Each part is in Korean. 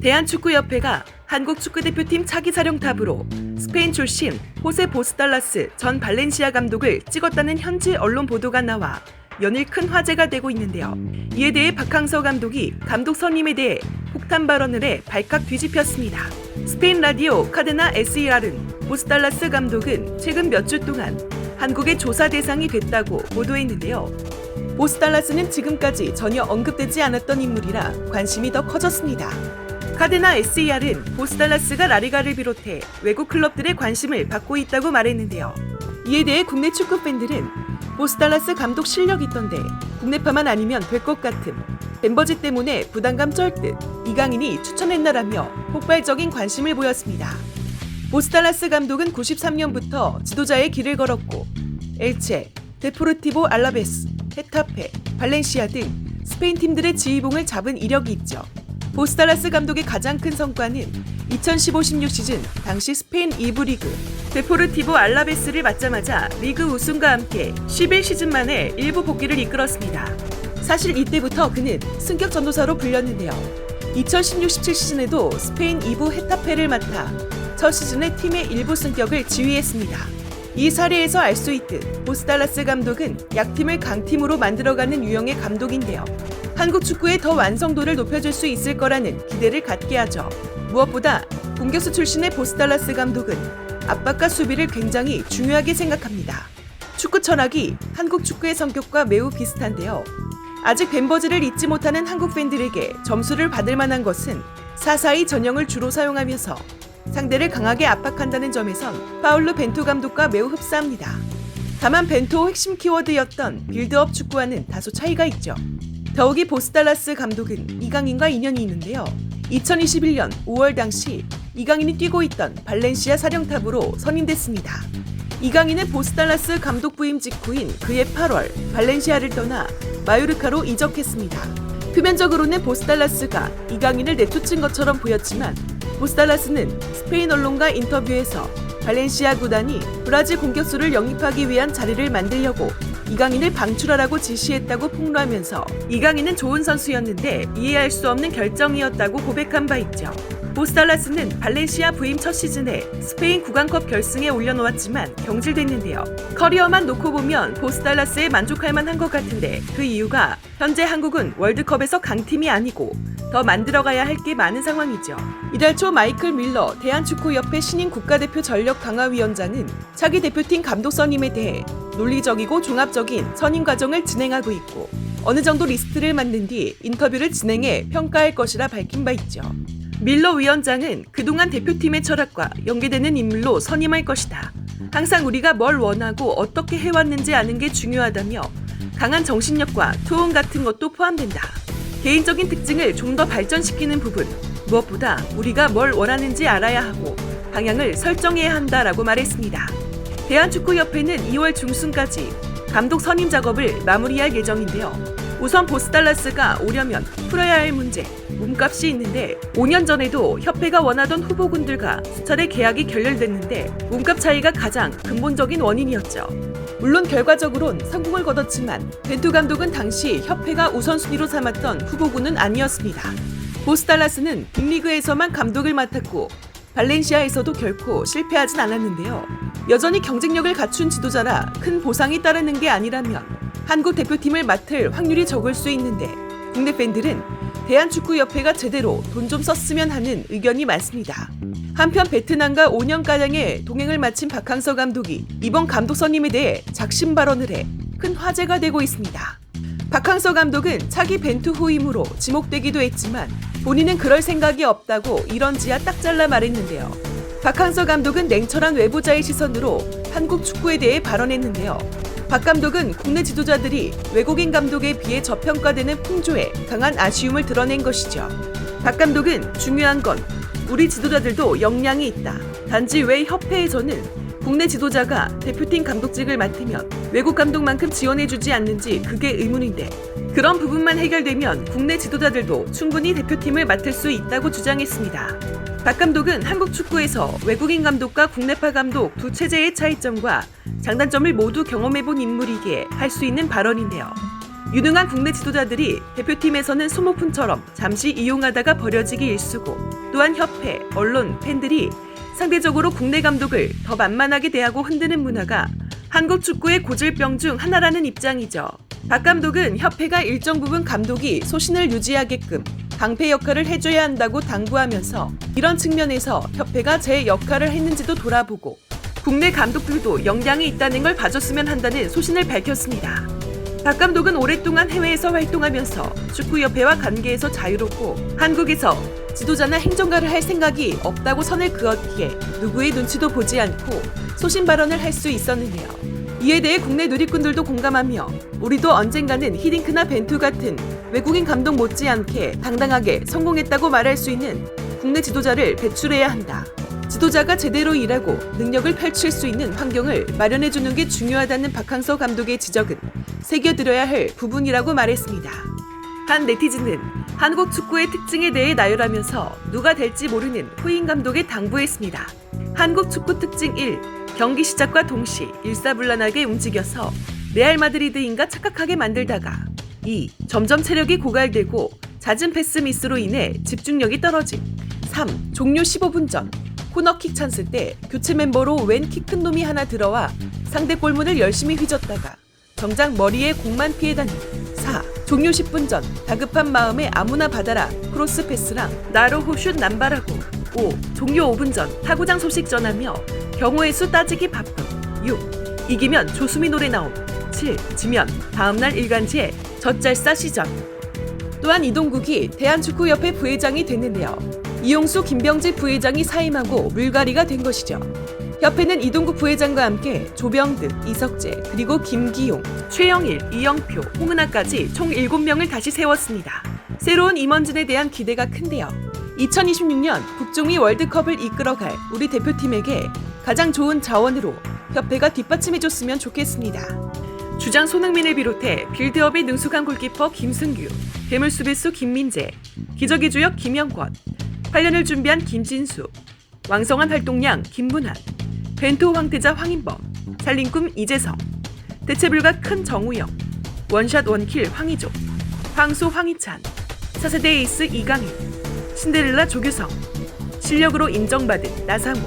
대한축구협회가 한국축구대표팀 차기 사령탑으로 스페인 출신 호세 보스달라스 전 발렌시아 감독을 찍었다는 현지 언론 보도가 나와 연일 큰 화제가 되고 있는데요. 이에 대해 박항서 감독이 감독 선임에 대해 폭탄 발언을 해 발칵 뒤집혔습니다. 스페인 라디오 카데나 SER은 보스달라스 감독은 최근 몇 주 동안 한국의 조사 대상이 됐다고 보도했는데요. 보스달라스는 지금까지 전혀 언급되지 않았던 인물이라 관심이 더 커졌습니다. 카데나 SER은 보스달라스가 라리가를 비롯해 외국 클럽들의 관심을 받고 있다고 말했는데요. 이에 대해 국내 축구 팬들은 보스달라스 감독 실력 있던데 국내파만 아니면 될 것 같음, 멤버지 때문에 부담감 쩔듯 이강인이 추천했나라며 폭발적인 관심을 보였습니다. 보스달라스 감독은 93년부터 지도자의 길을 걸었고 엘체, 데포르티보 알라베스, 헤타페, 발렌시아 등 스페인 팀들의 지휘봉을 잡은 이력이 있죠. 보스달라스 감독의 가장 큰 성과는 2015-16 시즌 당시 스페인 2부 리그 데포르티보 알라베스를 맡자마자 리그 우승과 함께 11시즌 만에 1부 복귀를 이끌었습니다. 사실 이때부터 그는 승격 전도사로 불렸는데요. 2016-17 시즌에도 스페인 2부 헤타페를 맡아 첫 시즌에 팀의 1부 승격을 지휘했습니다. 이 사례에서 알 수 있듯 보스달라스 감독은 약팀을 강팀으로 만들어가는 유형의 감독인데요. 한국 축구의 더 완성도를 높여줄 수 있을 거라는 기대를 갖게 하죠. 무엇보다 공격수 출신의 보스달라스 감독은 압박과 수비를 굉장히 중요하게 생각합니다. 축구 철학이 한국 축구의 성격과 매우 비슷한데요. 아직 벤버즈를 잊지 못하는 한국 팬들에게 점수를 받을 만한 것은 4-4-2 전형을 주로 사용하면서 상대를 강하게 압박한다는 점에선 파울루 벤투 감독과 매우 흡사합니다. 다만 벤투의 핵심 키워드였던 빌드업 축구와는 다소 차이가 있죠. 더욱이 보스달라스 감독은 이강인과 인연이 있는데요. 2021년 5월 당시 이강인이 뛰고 있던 발렌시아 사령탑으로 선임됐습니다. 이강인은 보스달라스 감독 부임 직후인 그해 8월 발렌시아를 떠나 마요르카로 이적했습니다. 표면적으로는 보스달라스가 이강인을 내쫓은 것처럼 보였지만 보스달라스는 스페인 언론과 인터뷰에서 발렌시아 구단이 브라질 공격수를 영입하기 위한 자리를 만들려고 이강인을 방출하라고 지시했다고 폭로하면서 이강인은 좋은 선수였는데 이해할 수 없는 결정이었다고 고백한 바 있죠. 보스달라스는 발렌시아 부임 첫 시즌에 스페인 구강컵 결승에 올려놓았지만 경질됐는데요. 커리어만 놓고 보면 보스달라스에 만족할 만한 것 같은데 그 이유가 현재 한국은 월드컵에서 강팀이 아니고 더 만들어가야 할 게 많은 상황이죠. 이달 초 마이클 밀러 대한축구협회 신인 국가대표 전력강화위원장은 차기 대표팀 감독 선임에 대해 논리적이고 종합적인 선임 과정을 진행하고 있고 어느 정도 리스트를 만든 뒤 인터뷰를 진행해 평가할 것이라 밝힌 바 있죠. 밀러 위원장은 그동안 대표팀의 철학과 연계되는 인물로 선임할 것이다. 항상 우리가 뭘 원하고 어떻게 해왔는지 아는 게 중요하다며 강한 정신력과 투혼 같은 것도 포함된다. 개인적인 특징을 좀 더 발전시키는 부분, 무엇보다 우리가 뭘 원하는지 알아야 하고 방향을 설정해야 한다라고 말했습니다. 대한축구협회는 2월 중순까지 감독 선임 작업을 마무리할 예정인데요. 우선 보스달라스가 오려면 풀어야 할 문제, 몸값이 있는데 5년 전에도 협회가 원하던 후보군들과 수차례 계약이 결렬됐는데 몸값 차이가 가장 근본적인 원인이었죠. 물론 결과적으론 성공을 거뒀지만 벤투 감독은 당시 협회가 우선순위로 삼았던 후보군은 아니었습니다. 보스달라스는 빅리그에서만 감독을 맡았고 발렌시아에서도 결코 실패하진 않았는데요. 여전히 경쟁력을 갖춘 지도자라 큰 보상이 따르는 게 아니라면 한국 대표팀을 맡을 확률이 적을 수 있는데 국내 팬들은 대한축구협회가 제대로 돈 좀 썼으면 하는 의견이 많습니다. 한편 베트남과 5년가량의 동행을 마친 박항서 감독이 이번 감독 선임에 대해 작심 발언을 해 큰 화제가 되고 있습니다. 박항서 감독은 차기 벤투 후임으로 지목되기도 했지만 본인은 그럴 생각이 없다고 이런지야 딱 잘라 말했는데요. 박항서 감독은 냉철한 외부자의 시선으로 한국 축구에 대해 발언했는데요. 박 감독은 국내 지도자들이 외국인 감독에 비해 저평가되는 풍조에 강한 아쉬움을 드러낸 것이죠. 박 감독은 중요한 건 우리 지도자들도 역량이 있다. 단지 왜 협회에서는 국내 지도자가 대표팀 감독직을 맡으면 외국 감독만큼 지원해주지 않는지 그게 의문인데 그런 부분만 해결되면 국내 지도자들도 충분히 대표팀을 맡을 수 있다고 주장했습니다. 박 감독은 한국 축구에서 외국인 감독과 국내파 감독 두 체제의 차이점과 장단점을 모두 경험해본 인물이기에 할 수 있는 발언인데요. 유능한 국내 지도자들이 대표팀에서는 소모품처럼 잠시 이용하다가 버려지기 일쑤고 또한 협회, 언론, 팬들이 상대적으로 국내 감독을 더 만만하게 대하고 흔드는 문화가 한국 축구의 고질병 중 하나라는 입장이죠. 박 감독은 협회가 일정 부분 감독이 소신을 유지하게끔 방패 역할을 해줘야 한다고 당부하면서 이런 측면에서 협회가 제 역할을 했는지도 돌아보고 국내 감독들도 역량이 있다는 걸 봐줬으면 한다는 소신을 밝혔습니다. 박 감독은 오랫동안 해외에서 활동하면서 축구협회와 관계에서 자유롭고 한국에서 지도자나 행정가를 할 생각이 없다고 선을 그었기에 누구의 눈치도 보지 않고 소신 발언을 할 수 있었는데요. 이에 대해 국내 누리꾼들도 공감하며 우리도 언젠가는 히딩크나 벤투 같은 외국인 감독 못지않게 당당하게 성공했다고 말할 수 있는 국내 지도자를 배출해야 한다. 지도자가 제대로 일하고 능력을 펼칠 수 있는 환경을 마련해주는 게 중요하다는 박항서 감독의 지적은 새겨들어야 할 부분이라고 말했습니다. 한 네티즌은 한국 축구의 특징에 대해 나열하면서 누가 될지 모르는 후임 감독에 당부했습니다. 한국 축구 특징 1. 경기 시작과 동시 일사불란하게 움직여서 레알 마드리드인가 착각하게 만들다가 2. 점점 체력이 고갈되고 잦은 패스 미스로 인해 집중력이 떨어짐. 3. 종료 15분 전 코너킥 찬스 때 교체 멤버로 웬 키 큰 놈이 하나 들어와 상대 골문을 열심히 휘젓다가 정작 머리에 공만 피해 다니. 4. 종료 10분 전 다급한 마음에 아무나 받아라 크로스 패스랑 나로 호슛 남발하고. 5. 종료 5분 전 타구장 소식 전하며 경우의 수 따지기 바쁨. 6. 이기면 조수미 노래 나옴. 7. 지면 다음날 일간지에 젖잘싸 시전. 또한 이동국이 대한축구협회 부회장이 됐는데요. 이용수, 김병지 부회장이 사임하고 물갈이가 된 것이죠. 협회는 이동국 부회장과 함께 조병득, 이석재, 그리고 김기용, 최영일, 이영표, 홍은아까지 총 7명을 다시 세웠습니다. 새로운 임원진에 대한 기대가 큰데요. 2026년 국중이 월드컵을 이끌어갈 우리 대표팀에게 가장 좋은 자원으로 협회가 뒷받침해줬으면 좋겠습니다. 주장 손흥민을 비롯해 빌드업에 능숙한 골키퍼 김승규, 괴물 수비수 김민재, 기적의 주역 김영권, 8년을 준비한 김진수, 왕성한 활동량 김문환, 벤투 황태자 황인범, 살림꿈 이재성, 대체불가 큰 정우영, 원샷 원킬 황희조, 황소 황희찬, 4세대 에이스 이강인, 신데렐라 조규성, 실력으로 인정받은 나상호.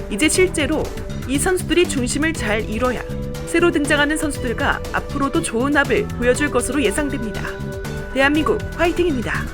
이제 실제로 이 선수들이 중심을 잘 이뤄야 새로 등장하는 선수들과 앞으로도 좋은 합을 보여줄 것으로 예상됩니다. 대한민국 화이팅입니다.